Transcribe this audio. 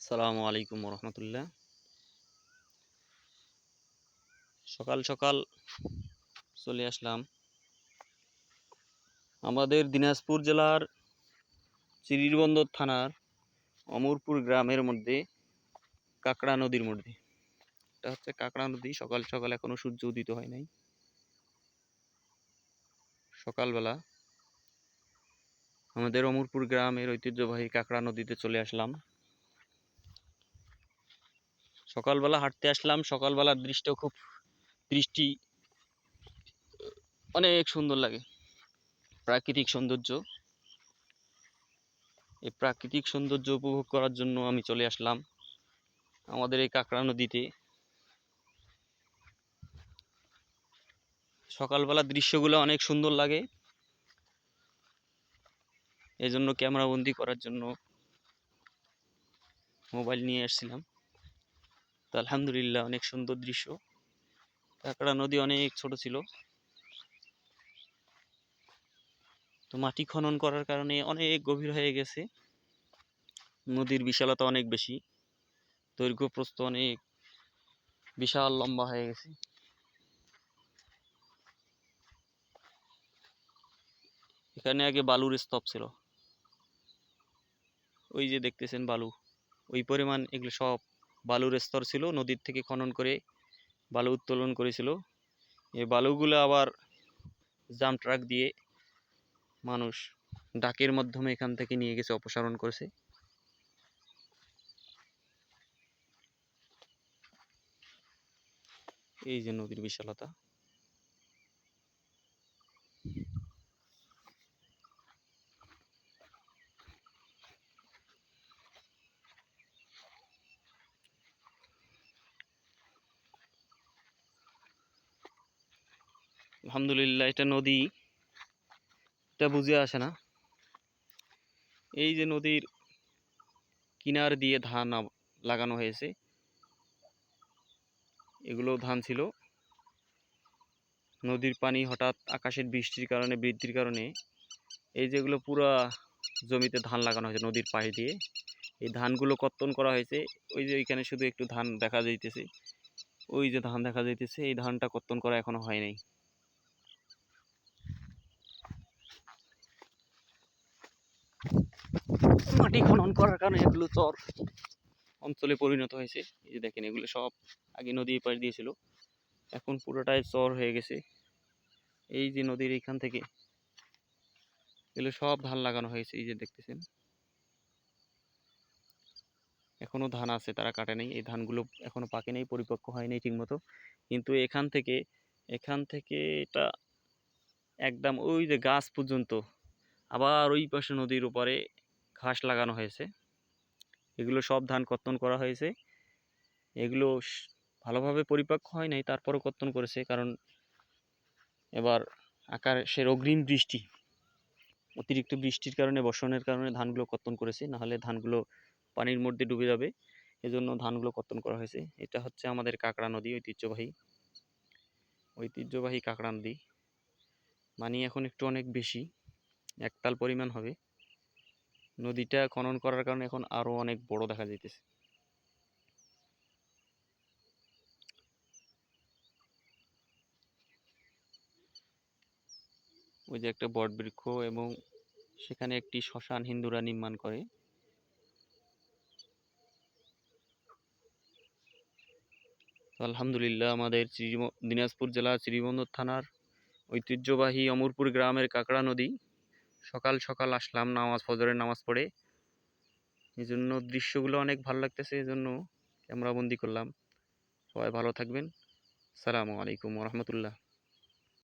আসসালামু আলাইকুম রহমতুল্লাহ। সকাল সকাল চলে আসলাম আমাদের দিনাজপুর জেলার চিরিরবন্দর থানার অমরপুর গ্রামের মধ্যে কাকড়া নদীর মধ্যে। এটা হচ্ছে কাকড়া নদী। সকাল সকাল এখনো সূর্য উদিত হয় নাই। সকালবেলা আমাদের অমরপুর গ্রামের ঐতিহ্যবাহী কাকড়া নদীতে চলে আসলাম। সকালবেলা হাঁটতে আসলাম। সকালবেলার দৃষ্টি অনেক সুন্দর লাগে। প্রাকৃতিক সৌন্দর্য, এই প্রাকৃতিক সৌন্দর্য উপভোগ করার জন্য আমি চলে আসলাম আমাদের এই কাকড়া নদীতে। সকালবেলার দৃশ্যগুলো অনেক সুন্দর লাগে, এই জন্য ক্যামেরা বন্দি করার জন্য মোবাইল নিয়ে আসছিলাম। তো আলহামদুলিল্লাহ অনেক সুন্দর দৃশ্য। কাকড়া নদী অনেক ছোট ছিল, তো মাটি খনন করার কারণে অনেক গভীর হয়ে গেছে। নদীর বিশালতা অনেক বেশি, দৈর্ঘ্য প্রস্থ অনেক বিশাল লম্বা হয়ে গেছে। এখানে আগে বালুর স্তূপ ছিল, ওই যে দেখতেছেন বালু, ওই পরিমাণ এগুলো সব বালুর স্তর ছিল। নদীর থেকে খনন করে বালু উত্তোলন করেছিল। এই বালুগুলো আবার জাম ট্রাক দিয়ে মানুষ ডাকের মাধ্যমে এখান থেকে নিয়ে গেছে, অপসারণ করেছে। এই যে নদীর বিশালতা। আলহামদুলিল্লাহ, এটা নদী, এটা বুঝে আসে না। এই যে নদীর কিনার দিয়ে ধান লাগানো হয়েছে, এগুলো ধান ছিল। নদীর পানি হঠাৎ আকাশের বৃষ্টির কারণে এই যেগুলো পুরা জমিতে ধান লাগানো হয়েছে নদীর পাড়ে দিয়ে, এই ধানগুলো কর্তন করা হয়েছে। ওই যে ওইখানে শুধু একটু ধান দেখা যাইতেছে, ওই যে ধান দেখা যাইতেছে, এই ধানটা কর্তন করা এখনো হয় নাই। মাটি খনন করার কারণে এগুলো চর অঞ্চলে পরিণত হয়েছে। এই যে দেখেন, এগুলো সব আগে নদীর পাশ দিয়েছিল, এখন পুরোটাই চর হয়ে গেছে। এই যে নদীর এইখান থেকে এগুলো সব ধান লাগানো হয়েছে, এই যে দেখতেছেন। এখনো ধান আছে, তারা কাটে নাই। এই ধানগুলো এখনো পাকে নাই, পরিপক্ক হয় নাই ঠিক মতো। কিন্তু এখান থেকে এটা একদম ওই যে গাছ পর্যন্ত, আবার ওই পাশে নদীর উপরে ঘাস লাগানো হয়েছে। এগুলো সব ধান কর্তন করা হয়েছে। এগুলো ভালোভাবে পরিপক্ক হয় নাই, তারপরও কর্তন করেছে। কারণ এবার আকাশের অগ্রিম বৃষ্টি, অতিরিক্ত বৃষ্টির কারণে, বর্ষণের কারণে ধানগুলো কর্তন করেছে, নাহলে ধানগুলো পানির মধ্যে ডুবে যাবে। এজন্য ধানগুলো কর্তন করা হয়েছে। এটা হচ্ছে আমাদের কাকড়া নদী, ঐতিহ্যবাহী কাকড়া নদী। পানি এখন একটু অনেক বেশি, একতাল পরিমাণ হবে। নদীটা খনন করার কারণে এখন আরো অনেক বড় দেখা যাইতেছে। ওই যে একটা বট বৃক্ষ, এবং সেখানে একটি শ্মশান হিন্দুরা নির্মাণ করে। আলহামদুলিল্লাহ, আমাদের দিনাজপুর জেলা চিরিবন্দর থানার ঐতিহ্যবাহী অমরপুর গ্রামের কাকড়া নদী। সকাল সকাল আসলাম ফজরের নামাজ পড়ে, এই জন্য দৃশ্যগুলো অনেক ভালো লাগতেছে, এই জন্য ক্যামেরা বন্দি করলাম। সবাই ভালো থাকবেন। আসসালামু আলাইকুম রহমতুল্লাহ।